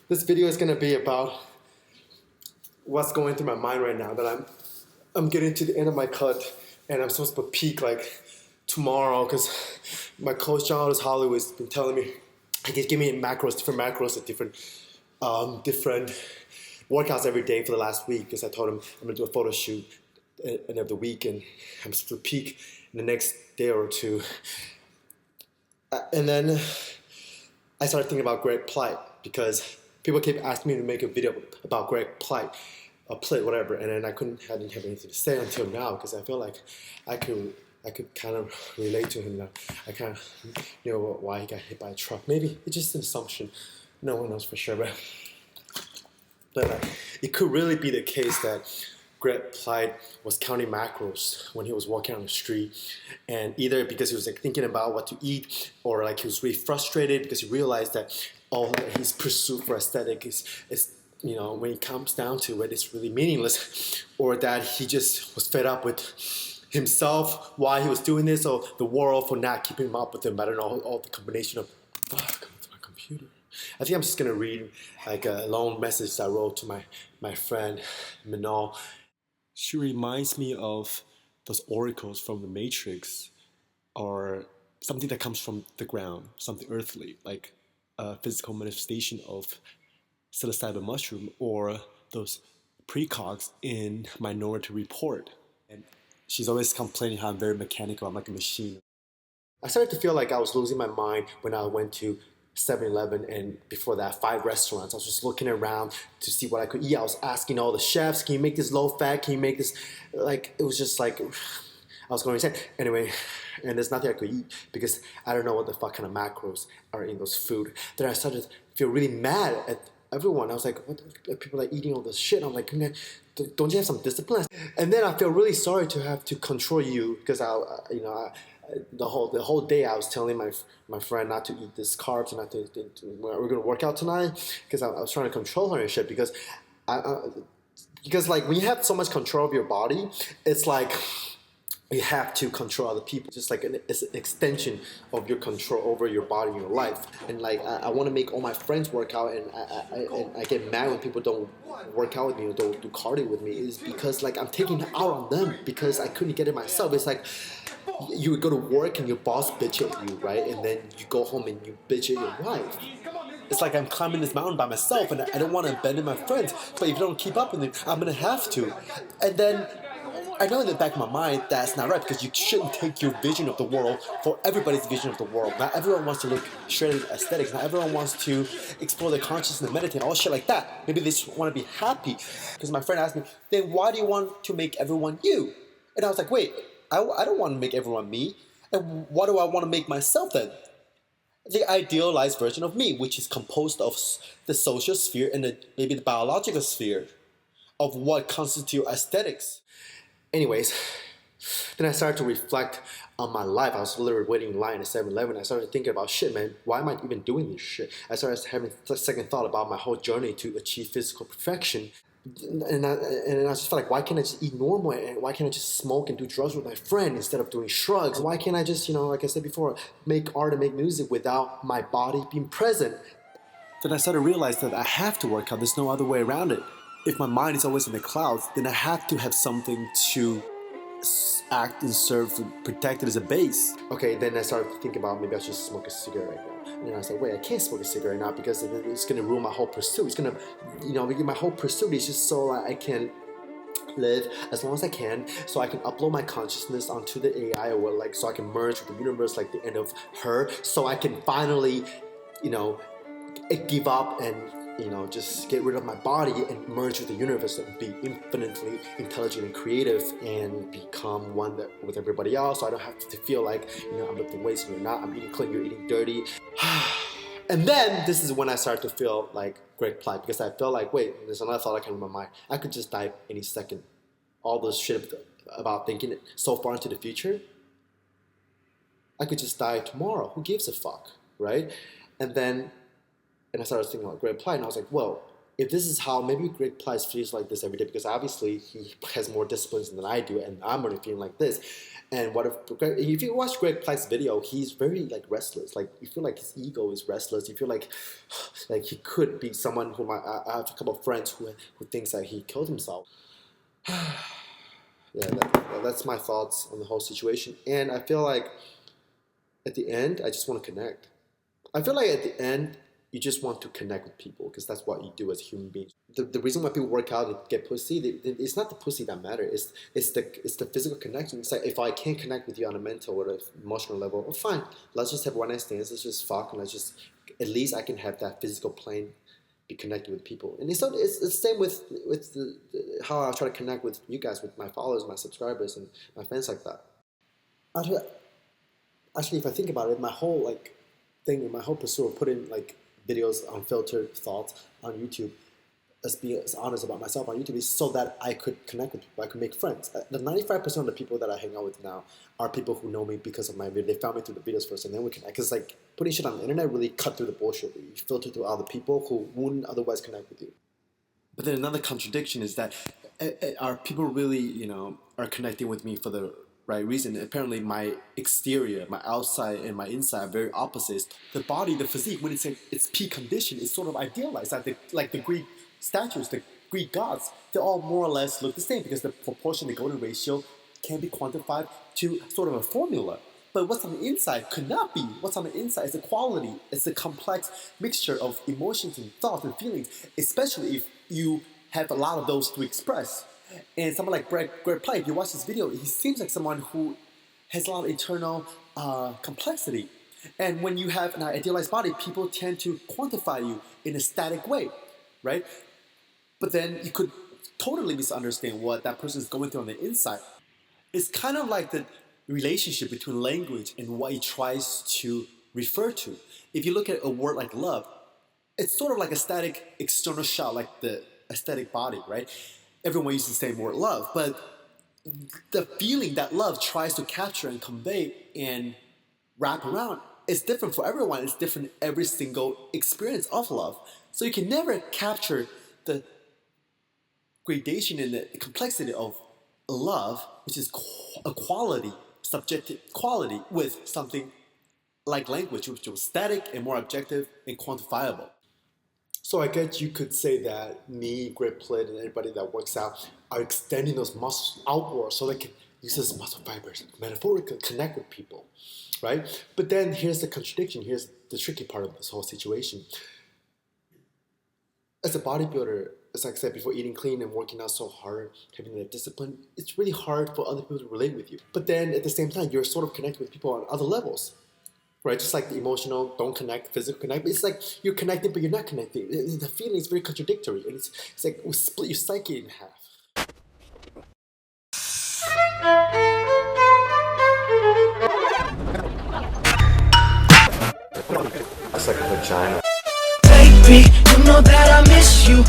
This video is gonna be about what's going through my mind right now. That I'm getting to the end of my cut, and I'm supposed to peak like tomorrow because my coach John Hollis Hollywood's been telling me he's giving me different macros at different workouts every day for the last week. Because I told him I'm gonna do a photo shoot at the end of the week, and I'm supposed to peak in the next day or two. And then I started thinking about Greg Plitt because people keep asking me to make a video about Greg Plitt, whatever, and then I didn't have anything to say until now because I feel like I could kind of relate to him now. I kind of know why he got hit by a truck. Maybe it's just an assumption. No one knows for sure, but it could really be the case that Greg Plitt was counting macros when he was walking on the street, and either because he was like thinking about what to eat, or like he was really frustrated because he realized that all his pursuit for aesthetic is when it comes down to it, it's really meaningless, or that he just was fed up with himself, why he was doing this, or the world for not keeping him up with him. I don't know, all the combination of fuck with my computer. I think I'm just gonna read like a long message that I wrote to my friend Minal. She reminds me of those oracles from the Matrix, or something that comes from the ground, something earthly, like a physical manifestation of psilocybin mushroom, or those precogs in Minority Report. And she's always complaining how I'm very mechanical, I'm like a machine. I started to feel like I was losing my mind when I went to 7-Eleven, and before that 5 restaurants. I was just looking around to see what I could eat. I was asking all the chefs, can you make this low fat, can you make this, like, it was just like I was going insane. Anyway, and there's nothing I could eat because I don't know what the fuck kind of macros are in those food. Then I started to feel really mad at everyone. I was like, what are people like eating all this shit? I'm like, man, don't you have some discipline? And then I feel really sorry to have to control you because the whole day I was telling my friend not to eat this carbs and not to we're gonna work out tonight because I was trying to control her and shit because like when you have so much control of your body, it's like you have to control other people, just like it's an extension of your control over your body and your life. And like I want to make all my friends work out, and I get mad when people don't work out with me or don't do cardio with me, is because like I'm taking it out on them because I couldn't get it myself. It's like you would go to work and your boss bitch at you, right? And then you go home and you bitch at your wife. It's like I'm climbing this mountain by myself and I don't want to abandon my friends, but if you don't keep up with me, I'm going to have to. And then I know in the back of my mind that's not right because you shouldn't take your vision of the world for everybody's vision of the world. Not everyone wants to look straight at aesthetics. Not everyone wants to explore their consciousness and meditate, all shit like that. Maybe they just want to be happy. Because my friend asked me, then why do you want to make everyone you? And I was like, wait, I don't want to make everyone me. And what do I want to make myself then? The idealized version of me, which is composed of the social sphere and maybe the biological sphere of what constitute aesthetics. Anyways, then I started to reflect on my life. I was literally waiting in line at 7-Eleven. I started thinking about shit, man. Why am I even doing this shit? I started having a second thought about my whole journey to achieve physical perfection. And I just felt like, why can't I just eat normal? And why can't I just smoke and do drugs with my friend instead of doing shrugs? Why can't I just, like I said before, make art and make music without my body being present? Then I started to realize that I have to work out. There's no other way around it. If my mind is always in the clouds, then I have to have something to act and serve to protect it as a base. Okay, then I started to think about maybe I should smoke a cigarette right now. And then I was like, wait, I can't smoke a cigarette now because it's going to ruin my whole pursuit. It's going to, my whole pursuit is just so I can live as long as I can, so I can upload my consciousness onto the AI, or like so I can merge with the universe like the end of her, so I can finally, give up and just get rid of my body and merge with the universe and be infinitely intelligent and creative and become one with everybody else. So I don't have to feel like, I'm lifting weights and you're not, I'm eating clean, you're eating dirty. And then this is when I started to feel like Greg Plitt, because I felt like, wait, there's another thought that came in my mind. I could just die any second. All this shit about thinking so far into the future, I could just die tomorrow. Who gives a fuck, right? And I started thinking about Greg Plitt, and I was like, well, if this is how, maybe Greg Plitt feels like this every day, because obviously he has more disciplines than I do, and I'm already feeling like this. And what if you watch Greg Plitt's video, he's very like restless. Like you feel like his ego is restless. You feel like he could be someone who I have a couple of friends who thinks that he killed himself. Yeah, that's my thoughts on the whole situation. And I feel like at the end, I just want to connect. I feel like at the end, you just want to connect with people because that's what you do as a human being. The reason why people work out and get pussy, it's not the pussy that matters. It's the physical connection. It's like if I can't connect with you on a mental or an emotional level, well, fine. Let's just have one night stands. Let's just fuck and let's just at least I can have that physical plane, be connected with people. And it's the same with how I try to connect with you guys, with my followers, my subscribers, and my fans like that. Actually, if I think about it, my whole thing, my whole pursuit of putting videos, unfiltered thoughts on YouTube, as being as honest about myself on YouTube, is so that I could connect with people, I could make friends. The 95% of the people that I hang out with now are people who know me because of my video. They found me through the videos first, and then we connect. Because putting shit on the internet really cut through the bullshit. You filter through other people who wouldn't otherwise connect with you. But then another contradiction is that are people really, are connecting with me for the right reason? Apparently my exterior, my outside, and my inside are very opposites. The body, the physique, when it's in its peak condition, is sort of idealized. Like the Greek statues, the Greek gods, they all more or less look the same because the proportion, the golden ratio, can be quantified to sort of a formula. But what's on the inside could not be. What's on the inside is a quality. It's a complex mixture of emotions and thoughts and feelings, especially if you have a lot of those to express. And someone like Greg Plitt, if you watch this video, he seems like someone who has a lot of internal complexity. And when you have an idealized body, people tend to quantify you in a static way, right? But then you could totally misunderstand what that person is going through on the inside. It's kind of like the relationship between language and what it tries to refer to. If you look at a word like love, it's sort of like a static external shell, like the aesthetic body, right? Everyone uses the same word love, but the feeling that love tries to capture and convey and wrap around is different for everyone. It's different every single experience of love. So you can never capture the gradation and the complexity of love, which is a quality, subjective quality, with something like language, which was static and more objective and quantifiable. So I guess you could say that me, Greg Plitt, and anybody that works out are extending those muscles outwards so they can use those muscle fibers, metaphorically connect with people, right? But then here's the contradiction. Here's the tricky part of this whole situation. As a bodybuilder, as I said before, eating clean and working out so hard, having that discipline, it's really hard for other people to relate with you. But then at the same time, you're sort of connected with people on other levels. Right, just like the emotional, don't connect, physical connect. It's like you're connected, but you're not connected. The feeling is very contradictory. And it's like we split your psyche in half. That's like a vagina. Baby, you know that I miss you.